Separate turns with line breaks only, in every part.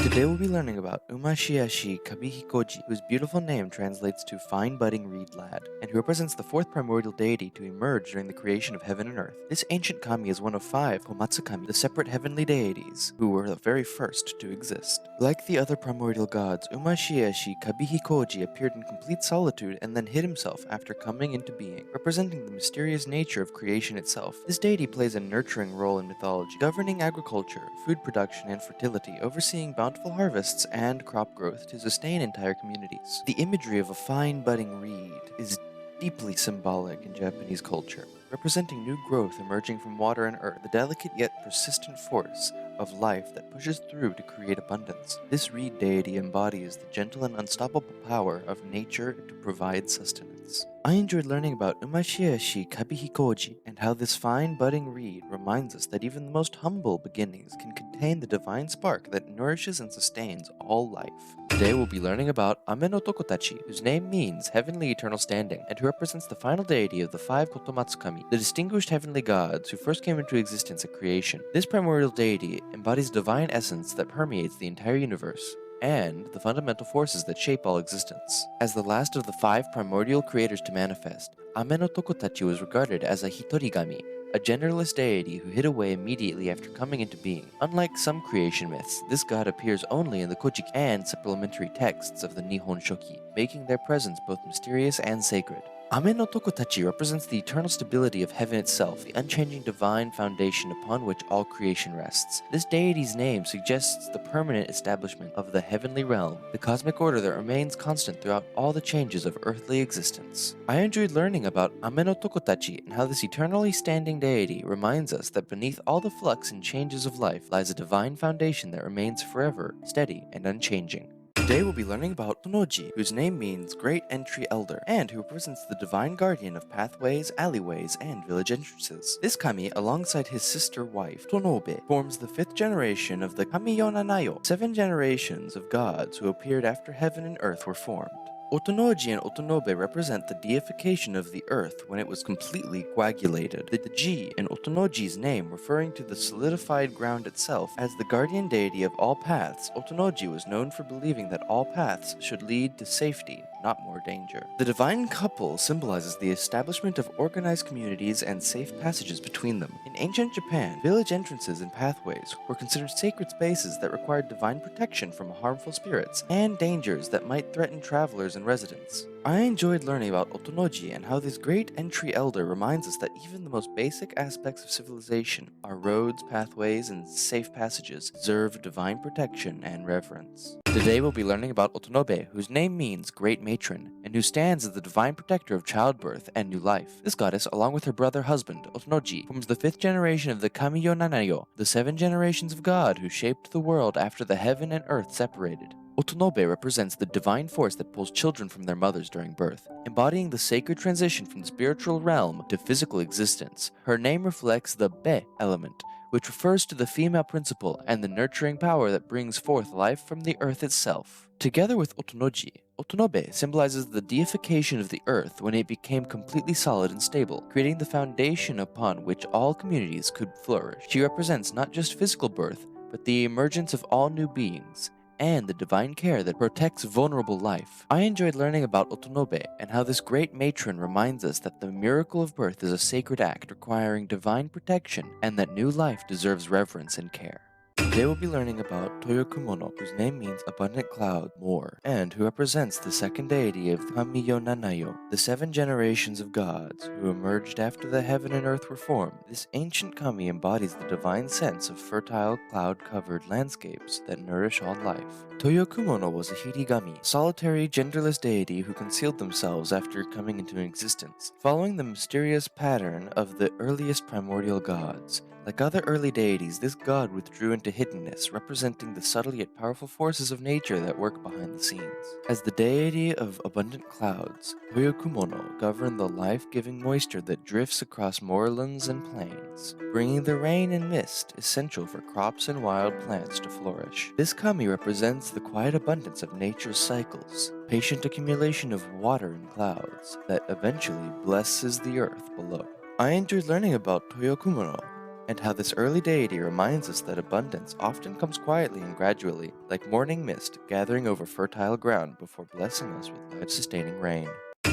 Today we'll be learning about Umashiyashi Kabihikoji, whose beautiful name translates to Fine Budding Reed Lad, and who represents the fourth primordial deity to emerge during the creation of heaven and earth. This ancient kami is one of 5 Komatsukami, the separate heavenly deities, who were the very first to exist. Like the other primordial gods, Umashiyashi Kabihikoji appeared in complete solitude and then hid himself after coming into being, representing the mysterious nature of creation itself. This deity plays a nurturing role in mythology, governing agriculture, food production, and fertility, overseeing bountiful harvests and crop growth to sustain entire communities. The imagery of a fine budding reed is deeply symbolic in Japanese culture, representing new growth emerging from water and earth, the delicate yet persistent force of life that pushes through to create abundance. This reed deity embodies the gentle and unstoppable power of nature to provide sustenance. I enjoyed learning about Umashiyashi Kabihikoji and how this fine budding reed reminds us that even the most humble beginnings can contain the divine spark that nourishes and sustains all life. Today we'll be learning about Ame no Tokotachi, whose name means heavenly eternal standing, and who represents the final deity of the 5 Kotomatsukami, the distinguished heavenly gods who first came into existence at creation. This primordial deity embodies divine essence that permeates the entire universe, and the fundamental forces that shape all existence. As the last of the 5 primordial creators to manifest, Ame no Tokotachi was regarded as a Hitorigami, a genderless deity who hid away immediately after coming into being. Unlike some creation myths, this god appears only in the Kojiki and supplementary texts of the Nihon Shoki, making their presence both mysterious and sacred. Ame no Tokotachi represents the eternal stability of heaven itself, the unchanging divine foundation upon which all creation rests. This deity's name suggests the permanent establishment of the heavenly realm, the cosmic order that remains constant throughout all the changes of earthly existence. I enjoyed learning about Ame no Tokotachi and how this eternally standing deity reminds us that beneath all the flux and changes of life lies a divine foundation that remains forever, steady, and unchanging. Today we'll be learning about Tonoji, whose name means Great Entry Elder, and who represents the divine guardian of pathways, alleyways, and village entrances. This kami, alongside his sister wife, Tonobe, forms the 5th generation of the Kami-yo-nanayo, 7 generations of gods who appeared after heaven and earth were formed. Otonoji and Otonobe represent the deification of the earth when it was completely coagulated, the ji in Otonoji's name referring to the solidified ground itself. As the guardian deity of all paths, Otonoji was known for believing that all paths should lead to safety, not more danger. The divine couple symbolizes the establishment of organized communities and safe passages between them. In ancient Japan, village entrances and pathways were considered sacred spaces that required divine protection from harmful spirits and dangers that might threaten travelers and residents. I enjoyed learning about Otonoji and how this great entry elder reminds us that even the most basic aspects of civilization, our roads, pathways, and safe passages, deserve divine protection and reverence. Today we'll be learning about Otonobe, whose name means Great Matron, and who stands as the divine protector of childbirth and new life. This goddess, along with her brother husband, Otonoji, forms the 5th generation of the Kami-yo-nanayo, the 7 generations of God who shaped the world after the heaven and earth separated. Otonobe represents the divine force that pulls children from their mothers during birth, embodying the sacred transition from the spiritual realm to physical existence. Her name reflects the Be element, which refers to the female principle and the nurturing power that brings forth life from the earth itself. Together with Otonoji, Otonobe symbolizes the deification of the earth when it became completely solid and stable, creating the foundation upon which all communities could flourish. She represents not just physical birth, but the emergence of all new beings, and the divine care that protects vulnerable life. I enjoyed learning about Otonobe and how this great matron reminds us that the miracle of birth is a sacred act requiring divine protection and that new life deserves reverence and care. Today we'll be learning about Toyokumono, whose name means abundant cloud, more, and who represents the 2nd deity of the Kami-yo-nanayo, the 7 generations of gods who emerged after the heaven and earth were formed. This ancient kami embodies the divine sense of fertile, cloud-covered landscapes that nourish all life. Toyokumono was a hirigami, solitary, genderless deity who concealed themselves after coming into existence, following the mysterious pattern of the earliest primordial gods. Like other early deities, this god withdrew into hiddenness, representing the subtle yet powerful forces of nature that work behind the scenes. As the deity of abundant clouds, Toyokumono governed the life-giving moisture that drifts across moorlands and plains, bringing the rain and mist essential for crops and wild plants to flourish. This kami represents the quiet abundance of nature's cycles, patient accumulation of water and clouds that eventually blesses the earth below. I enjoyed learning about Toyokumono and how this early deity reminds us that abundance often comes quietly and gradually, like morning mist gathering over fertile ground before blessing us with life-sustaining rain.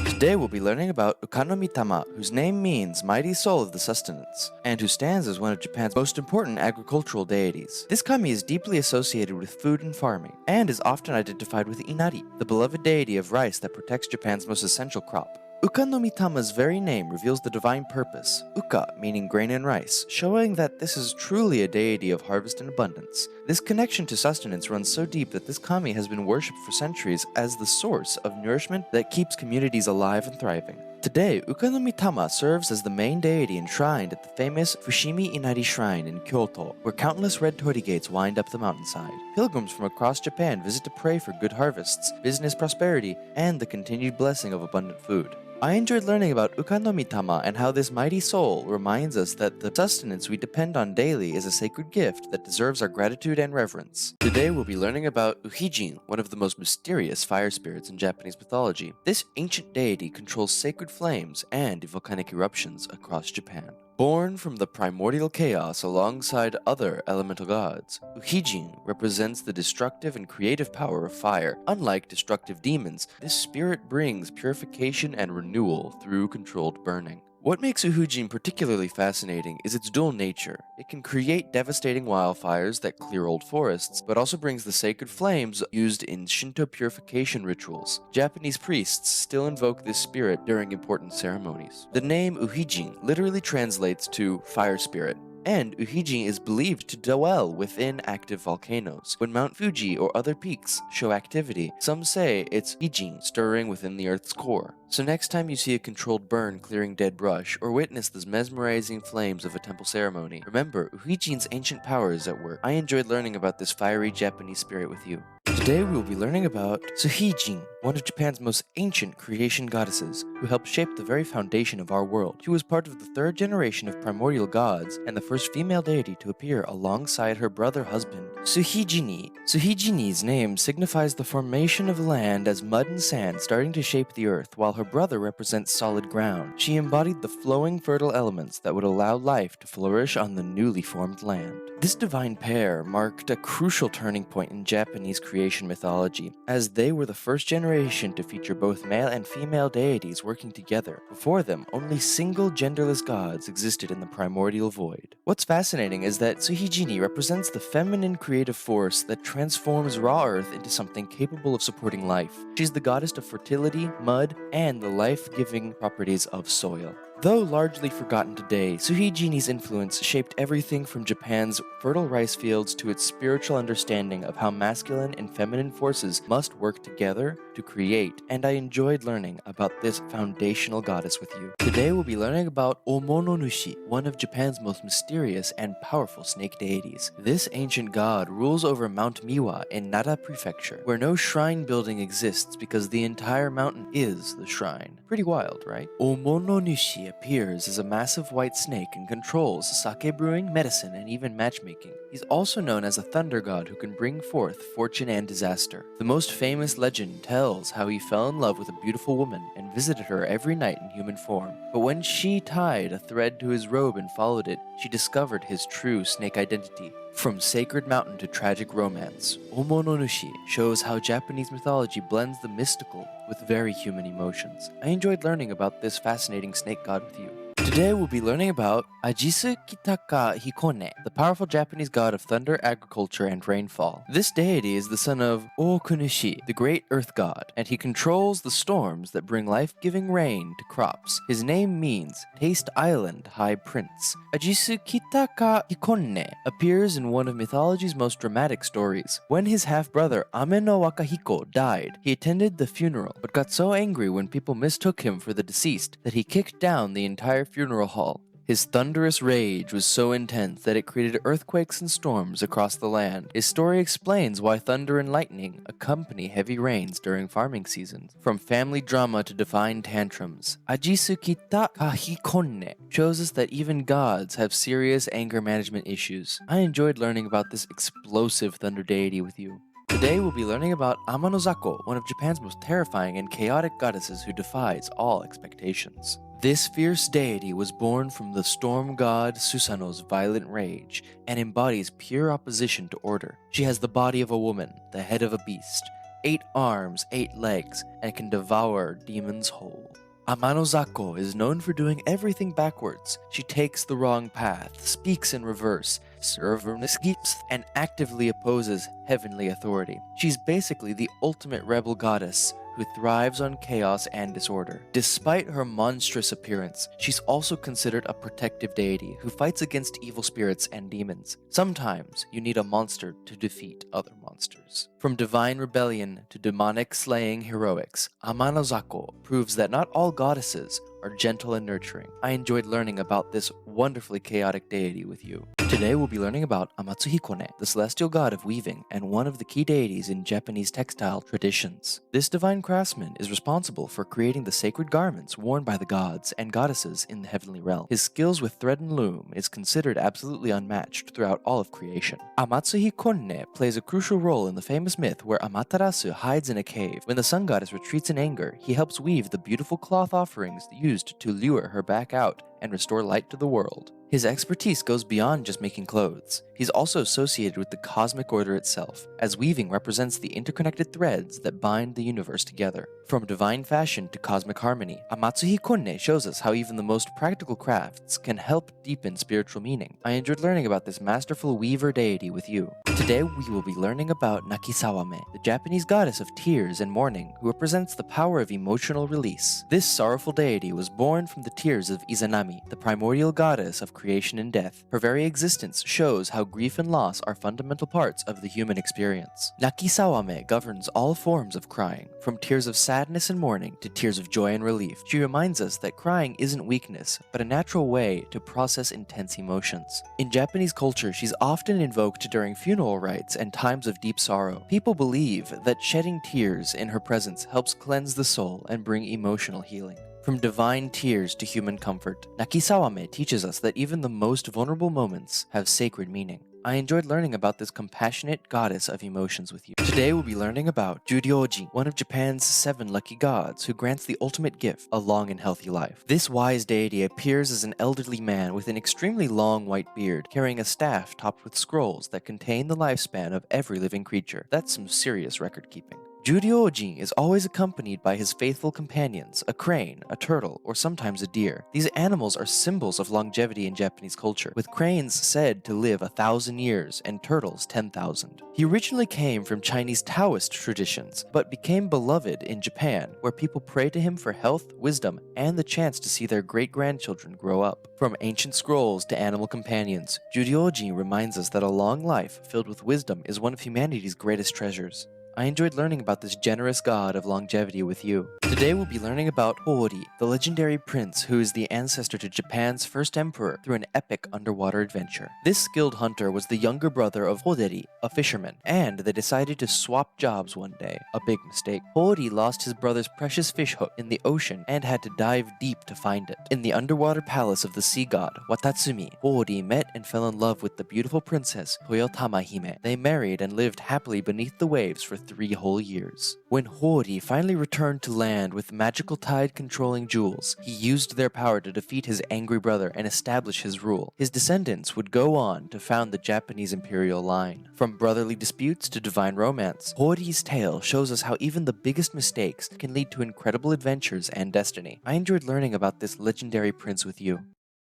Today we'll be learning about Ukanomitama, whose name means mighty soul of the sustenance, and who stands as one of Japan's most important agricultural deities. This kami is deeply associated with food and farming, and is often identified with Inari, the beloved deity of rice that protects Japan's most essential crop. Ukanomitama's very name reveals the divine purpose, uka meaning grain and rice, showing that this is truly a deity of harvest and abundance. This connection to sustenance runs so deep that this kami has been worshipped for centuries as the source of nourishment that keeps communities alive and thriving. Today, Ukanomitama serves as the main deity enshrined at the famous Fushimi Inari Shrine in Kyoto, where countless red torii gates wind up the mountainside. Pilgrims from across Japan visit to pray for good harvests, business prosperity, and the continued blessing of abundant food. I enjoyed learning about Ukanomitama and how this mighty soul reminds us that the sustenance we depend on daily is a sacred gift that deserves our gratitude and reverence. Today we'll be learning about Uhijin, one of the most mysterious fire spirits in Japanese mythology. This ancient deity controls sacred flames and volcanic eruptions across Japan. Born from the primordial chaos alongside other elemental gods, Uhijin represents the destructive and creative power of fire. Unlike destructive demons, this spirit brings purification and renewal through controlled burning. What makes Uhijin particularly fascinating is its dual nature. It can create devastating wildfires that clear old forests, but also brings the sacred flames used in Shinto purification rituals. Japanese priests still invoke this spirit during important ceremonies. The name Uhijin literally translates to fire spirit, and Uhijin is believed to dwell within active volcanoes. When Mount Fuji or other peaks show activity, some say it's Hijin stirring within the Earth's core. So next time you see a controlled burn clearing dead brush, or witness the mesmerizing flames of a temple ceremony, remember Uhijin's ancient power is at work. I enjoyed learning about this fiery Japanese spirit with you. Today we will be learning about Suhijin, one of Japan's most ancient creation goddesses, who helped shape the very foundation of our world. She was part of the third generation of primordial gods, and the first female deity to appear alongside her brother husband, Suhijini. Suhijini's name signifies the formation of land as mud and sand starting to shape the earth, while her brother represents solid ground. She embodied the flowing fertile elements that would allow life to flourish on the newly formed land. This divine pair marked a crucial turning point in Japanese creation mythology, as they were the first generation to feature both male and female deities working together. Before them, only single genderless gods existed in the primordial void. What's fascinating is that Suhijini represents the feminine creative force that transforms raw earth into something capable of supporting life. She's the goddess of fertility, mud, and the life-giving properties of soil. Though largely forgotten today, Suhijini's influence shaped everything from Japan's fertile rice fields to its spiritual understanding of how masculine and feminine forces must work together to create, and I enjoyed learning about this foundational goddess with you. Today we'll be learning about Omononushi, one of Japan's most mysterious and powerful snake deities. This ancient god rules over Mount Miwa in Nara Prefecture, where no shrine building exists because the entire mountain is the shrine. Pretty wild, right? Omononushi appears as a massive white snake and controls sake brewing, medicine, and even matchmaking. He's also known as a thunder god who can bring forth fortune and disaster. The most famous legend tells how he fell in love with a beautiful woman and visited her every night in human form. But when she tied a thread to his robe and followed it, she discovered his true snake identity. From sacred mountain to tragic romance, Omononushi shows how Japanese mythology blends the mystical with very human emotions. I enjoyed learning about this fascinating snake god with you. Today we'll be learning about Ajisu Kitaka Hikone, the powerful Japanese god of thunder, agriculture, and rainfall. This deity is the son of Okunushi, the great earth god, and he controls the storms that bring life-giving rain to crops. His name means Taste Island High Prince. Ajisu Kitaka Hikone appears in one of mythology's most dramatic stories. When his half-brother Ame no Wakahiko died, he attended the funeral, but got so angry when people mistook him for the deceased that he kicked down the entire funeral hall. His thunderous rage was so intense that it created earthquakes and storms across the land. His story explains why thunder and lightning accompany heavy rains during farming seasons. From family drama to divine tantrums, Ajisu Kitaka Hikone shows us that even gods have serious anger management issues. I enjoyed learning about this explosive thunder deity with you. Today we'll be learning about Amanozako, one of Japan's most terrifying and chaotic goddesses who defies all expectations. This fierce deity was born from the storm god Susanoo's violent rage and embodies pure opposition to order. She has the body of a woman, the head of a beast, 8 arms, 8 legs, and can devour demons whole. Amanozako is known for doing everything backwards. She takes the wrong path, speaks in reverse, skips, and actively opposes heavenly authority. She's basically the ultimate rebel goddess who thrives on chaos and disorder. Despite her monstrous appearance, she's also considered a protective deity who fights against evil spirits and demons. Sometimes you need a monster to defeat other monsters. From divine rebellion to demonic slaying heroics, Amanozako proves that not all goddesses are gentle and nurturing. I enjoyed learning about this wonderfully chaotic deity with you. Today we'll be learning about Amatsuhikone, the celestial god of weaving and one of the key deities in Japanese textile traditions. This divine craftsman is responsible for creating the sacred garments worn by the gods and goddesses in the heavenly realm. His skills with thread and loom is considered absolutely unmatched throughout all of creation. Amatsuhikone plays a crucial role in the famous myth where Amaterasu hides in a cave. When the sun goddess retreats in anger, he helps weave the beautiful cloth offerings used to lure her back out and restore light to the world. His expertise goes beyond just making clothes. He's also associated with the cosmic order itself, as weaving represents the interconnected threads that bind the universe together. From divine fashion to cosmic harmony, Amatsuhikone shows us how even the most practical crafts can help deepen spiritual meaning. I enjoyed learning about this masterful weaver deity with you. Today we will be learning about Nakisawame, the Japanese goddess of tears and mourning, who represents the power of emotional release. This sorrowful deity was born from the tears of Izanami, the primordial goddess of creation and death. Her very existence shows how grief and loss are fundamental parts of the human experience. Nakisawame governs all forms of crying, from tears of sadness and mourning to tears of joy and relief. She reminds us that crying isn't weakness, but a natural way to process intense emotions. In Japanese culture, she's often invoked during funeral rites and times of deep sorrow. People believe that shedding tears in her presence helps cleanse the soul and bring emotional healing. From divine tears to human comfort, Nakisawame teaches us that even the most vulnerable moments have sacred meaning. I enjoyed learning about this compassionate goddess of emotions with you. Today we'll be learning about Juryoji, one of Japan's 7 lucky gods who grants the ultimate gift, a long and healthy life. This wise deity appears as an elderly man with an extremely long white beard, carrying a staff topped with scrolls that contain the lifespan of every living creature. That's some serious record keeping. Juryoji is always accompanied by his faithful companions, a crane, a turtle, or sometimes a deer. These animals are symbols of longevity in Japanese culture, with cranes said to live 1,000 years and turtles 10,000. He originally came from Chinese Taoist traditions, but became beloved in Japan, where people pray to him for health, wisdom, and the chance to see their great-grandchildren grow up. From ancient scrolls to animal companions, Juryoji reminds us that a long life filled with wisdom is one of humanity's greatest treasures. I enjoyed learning about this generous god of longevity with you. Today we'll be learning about Hori, the legendary prince who is the ancestor to Japan's first emperor through an epic underwater adventure. This skilled hunter was the younger brother of Hoderi, a fisherman, and they decided to swap jobs one day, a big mistake. Hori lost his brother's precious fish hook in the ocean and had to dive deep to find it. In the underwater palace of the sea god, Watatsumi, Hori met and fell in love with the beautiful princess Toyotama Hime. They married and lived happily beneath the waves for 3 whole years. When Hori finally returned to land with magical tide-controlling jewels, he used their power to defeat his angry brother and establish his rule. His descendants would go on to found the Japanese imperial line. From brotherly disputes to divine romance, Hori's tale shows us how even the biggest mistakes can lead to incredible adventures and destiny. I enjoyed learning about this legendary prince with you.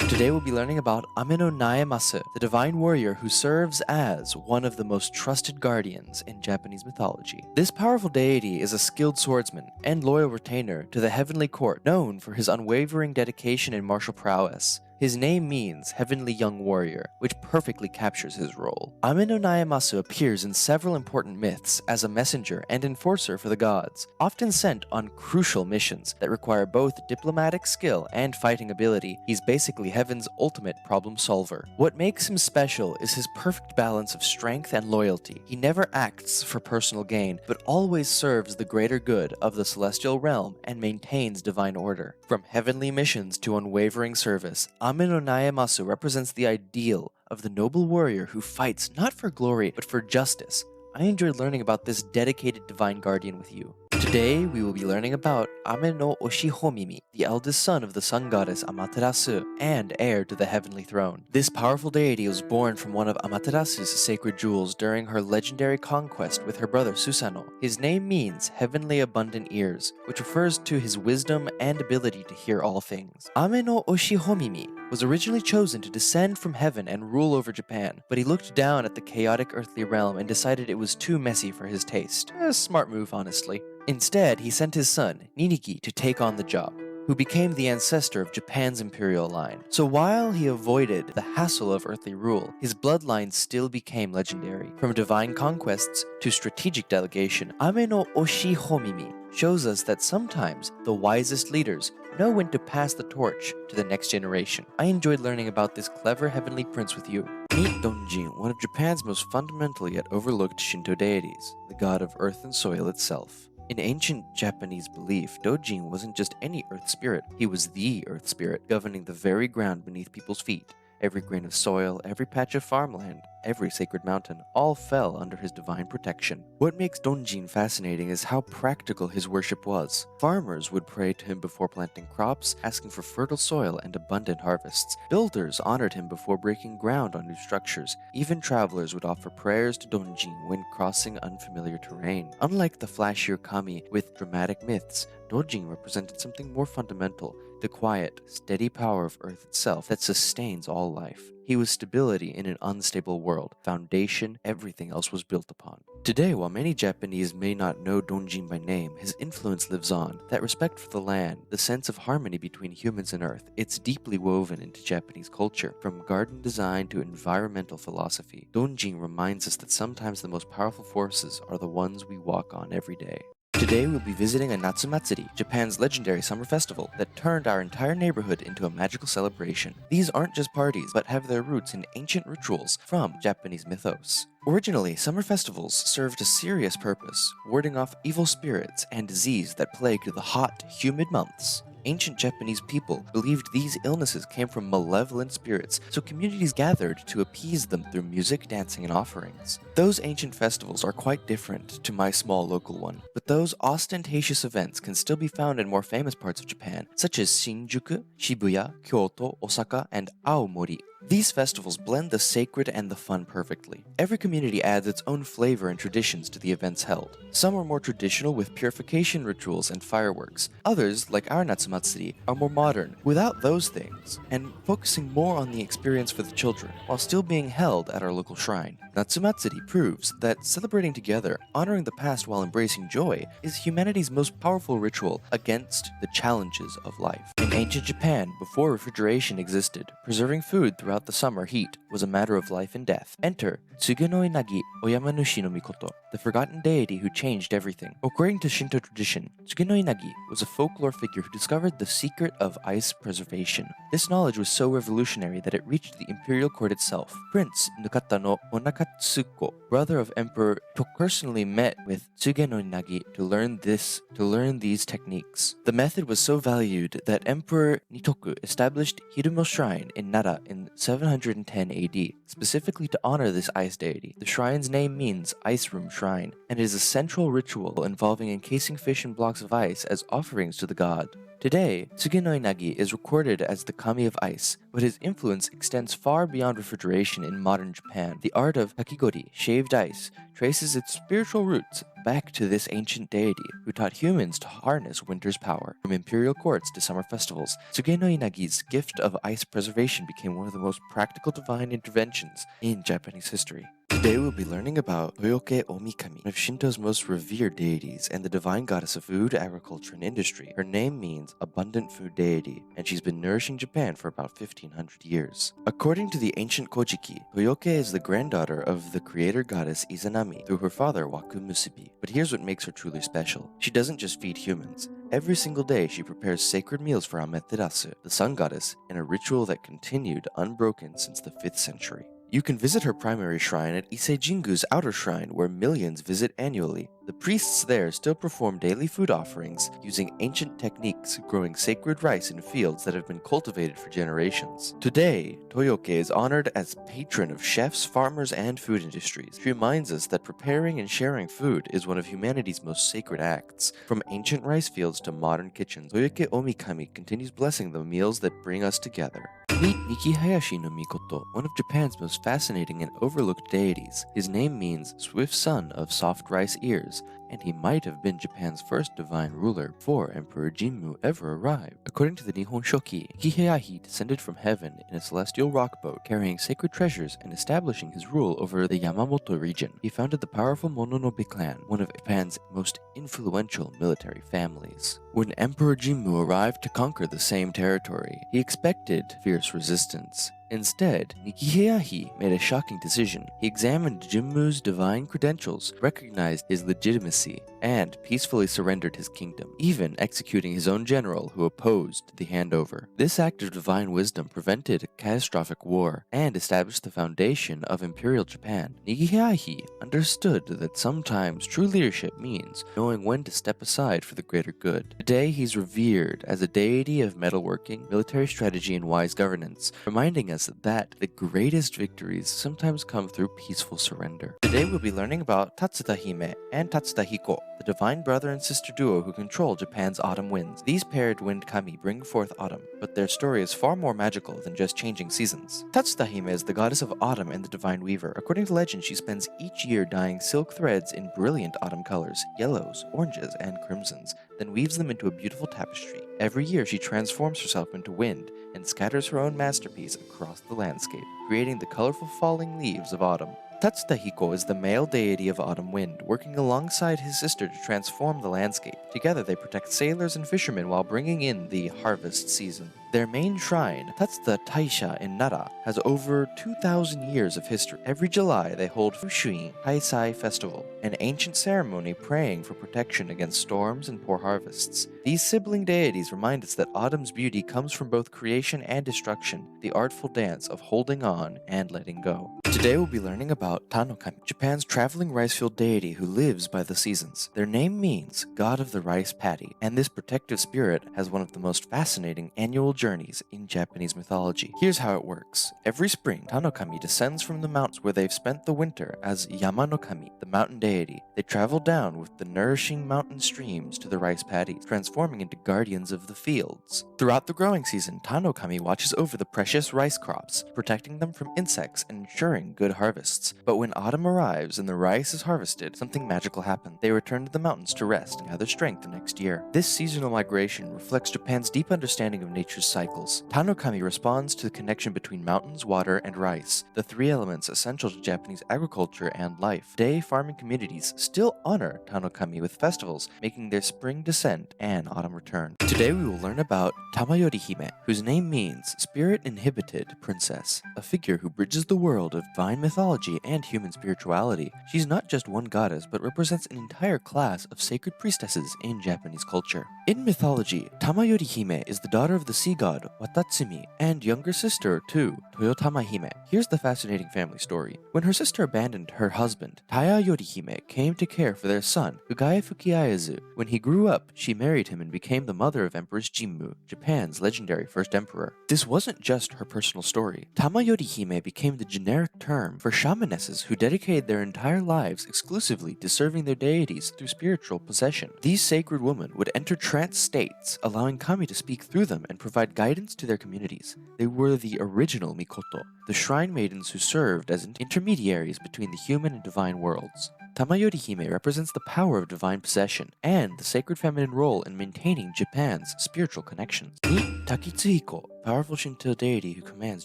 Today we'll be learning about Ameno Naemasu, the divine warrior who serves as one of the most trusted guardians in Japanese mythology. This powerful deity is a skilled swordsman and loyal retainer to the heavenly court, known for his unwavering dedication and martial prowess. His name means Heavenly Young Warrior, which perfectly captures his role. Ameno Naemasu appears in several important myths as a messenger and enforcer for the gods, often sent on crucial missions that require both diplomatic skill and fighting ability. He's basically heaven's ultimate problem solver. What makes him special is his perfect balance of strength and loyalty. He never acts for personal gain, but always serves the greater good of the celestial realm and maintains divine order. From heavenly missions to unwavering service, Ameno Naemasu represents the ideal of the noble warrior who fights not for glory, but for justice. I enjoyed learning about this dedicated divine guardian with you. Today, we will be learning about Ame no Oshihomimi, the eldest son of the sun goddess Amaterasu and heir to the heavenly throne. This powerful deity was born from one of Amaterasu's sacred jewels during her legendary conquest with her brother Susanoo. His name means heavenly abundant ears, which refers to his wisdom and ability to hear all things. Ame no Oshihomimi was originally chosen to descend from heaven and rule over Japan, but he looked down at the chaotic earthly realm and decided it was too messy for his taste. A smart move, honestly. Instead, he sent his son, Ninigi, to take on the job, who became the ancestor of Japan's imperial line. So while he avoided the hassle of earthly rule, his bloodline still became legendary. From divine conquests to strategic delegation, Ame no Oshihomimi shows us that sometimes the wisest leaders know when to pass the torch to the next generation. I enjoyed learning about this clever heavenly prince with you. Meet Donjin, one of Japan's most fundamental yet overlooked Shinto deities, the god of earth and soil itself. In ancient Japanese belief, Dojin wasn't just any earth spirit, he was the earth spirit, governing the very ground beneath people's feet. Every grain of soil, every patch of farmland, every sacred mountain, all fell under his divine protection. What makes Donjin fascinating is how practical his worship was. Farmers would pray to him before planting crops, asking for fertile soil and abundant harvests. Builders honored him before breaking ground on new structures. Even travelers would offer prayers to Donjin when crossing unfamiliar terrain. Unlike the flashier kami with dramatic myths, Dojin represented something more fundamental, the quiet, steady power of Earth itself that sustains all life. He was stability in an unstable world, foundation everything else was built upon. Today, while many Japanese may not know Donjin by name, his influence lives on. That respect for the land, the sense of harmony between humans and Earth, it's deeply woven into Japanese culture. From garden design to environmental philosophy, Donjin reminds us that sometimes the most powerful forces are the ones we walk on every day. Today we'll be visiting a Natsumatsuri, Japan's legendary summer festival that turned our entire neighborhood into a magical celebration. These aren't just parties, but have their roots in ancient rituals from Japanese mythos. Originally, summer festivals served a serious purpose, warding off evil spirits and disease that plagued the hot, humid months. Ancient Japanese people believed these illnesses came from malevolent spirits, so communities gathered to appease them through music, dancing, and offerings. Those ancient festivals are quite different to my small local one, but those ostentatious events can still be found in more famous parts of Japan, such as Shinjuku, Shibuya, Kyoto, Osaka, and Aomori. These festivals blend the sacred and the fun perfectly. Every community adds its own flavor and traditions to the events held. Some are more traditional with purification rituals and fireworks. Others, like our Natsumatsuri, are more modern, without those things, and focusing more on the experience for the children, while still being held at our local shrine. Natsumatsuri proves that celebrating together, honoring the past while embracing joy, is humanity's most powerful ritual against the challenges of life. In ancient Japan, before refrigeration existed, preserving food throughout the summer heat was a matter of life and death. Enter Tsuge-no-Inagi Oyamanushi no Mikoto, the forgotten deity who changed everything. According to Shinto tradition, Tsuge-no-Inagi was a folklore figure who discovered the secret of ice preservation. This knowledge was so revolutionary that it reached the imperial court itself. Prince Nukata no Onakatsuko, brother of Emperor, personally met with Tsuge-no-Inagi to learn these techniques. The method was so valued that Emperor Nitoku established Hirumo Shrine in Nara in 710 AD, specifically to honor this ice deity. The shrine's name means ice room shrine, and it is a central ritual involving encasing fish in blocks of ice as offerings to the god. Today, Tsuge-no-Inagi is recorded as the kami of ice, but his influence extends far beyond refrigeration in modern Japan. The art of kakigori, shaved ice, traces its spiritual roots back to this ancient deity who taught humans to harness winter's power. From imperial courts to summer festivals, Tsuge-no-Inagi's gift of ice preservation became one of the most practical divine interventions in Japanese history. Today we'll be learning about Toyoke Omikami, one of Shinto's most revered deities and the divine goddess of food, agriculture, and industry. Her name means abundant food deity, and she's been nourishing Japan for about 1500 years. According to the ancient Kojiki, Toyoke is the granddaughter of the creator goddess Izanami through her father Waku Musubi. But here's what makes her truly special. She doesn't just feed humans. Every single day she prepares sacred meals for Amaterasu, the sun goddess, in a ritual that continued unbroken since the 5th century. You can visit her primary shrine at Ise Jingu's outer shrine, where millions visit annually. The priests there still perform daily food offerings using ancient techniques, growing sacred rice in fields that have been cultivated for generations. Today, Toyoke is honored as patron of chefs, farmers, and food industries. She reminds us that preparing and sharing food is one of humanity's most sacred acts. From ancient rice fields to modern kitchens, Toyoke Omikami continues blessing the meals that bring us together. Meet Nikihayashi no Mikoto, one of Japan's most fascinating and overlooked deities. His name means swift son of soft rice ears, and he might have been Japan's first divine ruler before Emperor Jinmu ever arrived. According to the Nihon Shoki, Nikihayashi descended from heaven in a celestial rock boat, carrying sacred treasures and establishing his rule over the Yamamoto region. He founded the powerful Mononobe clan, one of Japan's most influential military families. When Emperor Jinmu arrived to conquer the same territory, he expected fierce resistance. Instead, Nikihayashi made a shocking decision. He examined Jinmu's divine credentials, recognized his legitimacy, and peacefully surrendered his kingdom, even executing his own general who opposed the handover. This act of divine wisdom prevented a catastrophic war and established the foundation of Imperial Japan. Nikihayashi understood that sometimes true leadership means knowing when to step aside for the greater good. Today, he's revered as a deity of metalworking, military strategy, and wise governance, reminding us that the greatest victories sometimes come through peaceful surrender. Today we'll be learning about Tatsuta Hime and Tatsuta Hiko, the divine brother and sister duo who control Japan's autumn winds. These paired wind kami bring forth autumn, but their story is far more magical than just changing seasons. Tatsuta Hime is the goddess of autumn and the divine weaver. According to legend, she spends each year dyeing silk threads in brilliant autumn colors, yellows, oranges, and crimsons, then weaves them into a beautiful tapestry. Every year she transforms herself into wind and scatters her own masterpiece across the landscape, creating the colorful falling leaves of autumn. Tatsuta Hiko is the male deity of autumn wind, working alongside his sister to transform the landscape. Together they protect sailors and fishermen while bringing in the harvest season. Their main shrine, Tatsuta Taisha in Nara, has over 2,000 years of history. Every July they hold Fushuin Taisai Festival, an ancient ceremony praying for protection against storms and poor harvests. These sibling deities remind us that autumn's beauty comes from both creation and destruction, the artful dance of holding on and letting go. Today we'll be learning about Tanokami, Japan's traveling rice field deity who lives by the seasons. Their name means God of the Rice Paddy, and this protective spirit has one of the most fascinating annual journeys in Japanese mythology. Here's how it works. Every spring, Tanokami descends from the mountains where they've spent the winter as Yamanokami, the mountain deity. They travel down with the nourishing mountain streams to the rice paddies, transforming into guardians of the fields. Throughout the growing season, Tanokami watches over the precious rice crops, protecting them from insects and ensuring good harvests. But when autumn arrives and the rice is harvested, something magical happens. They return to the mountains to rest and gather strength the next year. This seasonal migration reflects Japan's deep understanding of nature's cycles. Tanokami responds to the connection between mountains, water, and rice, the three elements essential to Japanese agriculture and life. Today, farming communities still honor Tanokami with festivals, making their spring descent and autumn return. Today we will learn about Tamayori Hime, whose name means spirit-inhibited princess, a figure who bridges the world of divine mythology and human spirituality. She's not just one goddess, but represents an entire class of sacred priestesses in Japanese culture. In mythology, Tamayori Hime is the daughter of the sea god Watatsumi and younger sister to Toyotama Hime. Here's the fascinating family story. When her sister abandoned her husband, Tayayori Hime came to care for their son, Fugae Fukiaezu. When he grew up, she married him and became the mother of Empress Jinmu, Japan's legendary first emperor. This wasn't just her personal story. Tamayori Hime became the generic term for shamanesses who dedicated their entire lives exclusively to serving their deities through spiritual possession. These sacred women would enter trance states, allowing kami to speak through them and provide guidance to their communities. They were the original Mikoto, the shrine maidens who served as intermediaries between the human and divine worlds. Tamayori Hime represents the power of divine possession and the sacred feminine role in maintaining Japan's spiritual connections. Meet Takitsuhiko, powerful Shinto deity who commands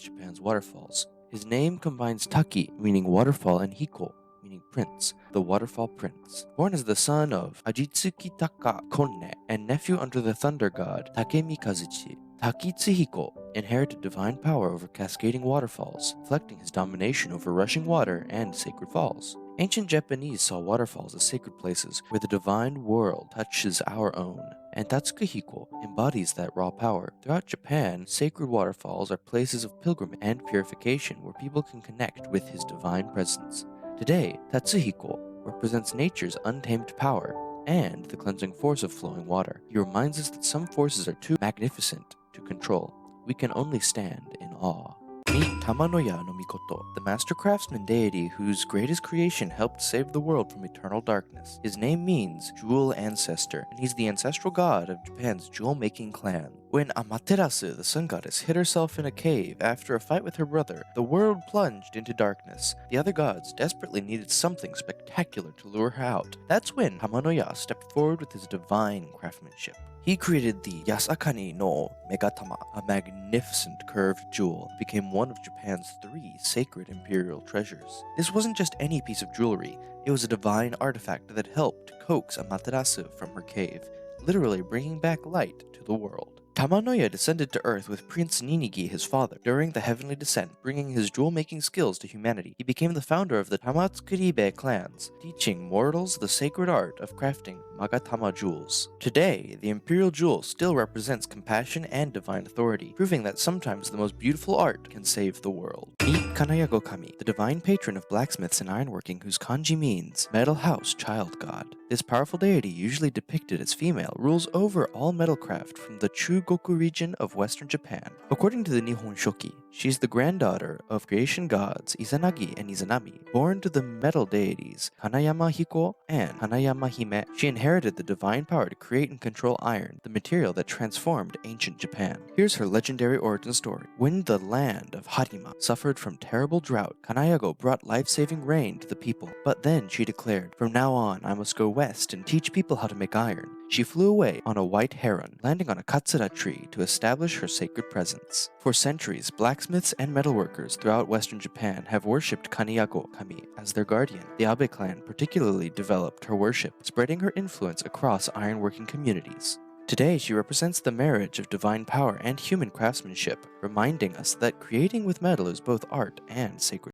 Japan's waterfalls. His name combines Taki, meaning waterfall, and Hiko, meaning prince, the waterfall prince. Born as the son of Ajitsukitaka Konne and nephew under the thunder god Takemikazuchi, Takitsuhiko inherited divine power over cascading waterfalls, reflecting his domination over rushing water and sacred falls. Ancient Japanese saw waterfalls as sacred places where the divine world touches our own, and Tatsuhiko embodies that raw power. Throughout Japan, sacred waterfalls are places of pilgrimage and purification where people can connect with his divine presence. Today, Tatsuhiko represents nature's untamed power and the cleansing force of flowing water. He reminds us that some forces are too magnificent to control. We can only stand in awe. Meet Tamanoya no Mikoto, the master craftsman deity whose greatest creation helped save the world from eternal darkness. His name means jewel ancestor, and he's the ancestral god of Japan's jewel-making clan. When Amaterasu, the sun goddess, hid herself in a cave after a fight with her brother, the world plunged into darkness. The other gods desperately needed something spectacular to lure her out. That's when Tamanoya stepped forward with his divine craftsmanship. He created the Yasakani no Megatama, a magnificent curved jewel that became one of Japan's 3 sacred imperial treasures. This wasn't just any piece of jewelry, it was a divine artifact that helped coax Amaterasu from her cave, literally bringing back light to the world. Tamanoya descended to Earth with Prince Ninigi, his father. During the heavenly descent, bringing his jewel-making skills to humanity, he became the founder of the Tamatsukuribe clans, teaching mortals the sacred art of crafting Magatama jewels. Today, the imperial jewel still represents compassion and divine authority, proving that sometimes the most beautiful art can save the world. Meet Kanayago Kami, the divine patron of blacksmiths and ironworking, whose kanji means metal house child god. This powerful deity, usually depicted as female, rules over all metalcraft from the Chugoku region of western Japan. According to the Nihon Shoki, she's the granddaughter of creation gods Izanagi and Izanami. Born to the metal deities Hanayama Hiko and Hanayama Hime, she inherited the divine power to create and control iron, the material that transformed ancient Japan. Here's her legendary origin story. When the land of Harima suffered from terrible drought, Kanayago brought life-saving rain to the people. But then she declared, "From now on, I must go west and teach people how to make iron." She flew away on a white heron, landing on a katsura tree to establish her sacred presence. For centuries, blacksmiths and metalworkers throughout western Japan have worshipped Kanayago Kami as their guardian. The Abe clan particularly developed her worship, spreading her influence across ironworking communities. Today, she represents the marriage of divine power and human craftsmanship, reminding us that creating with metal is both art and sacred.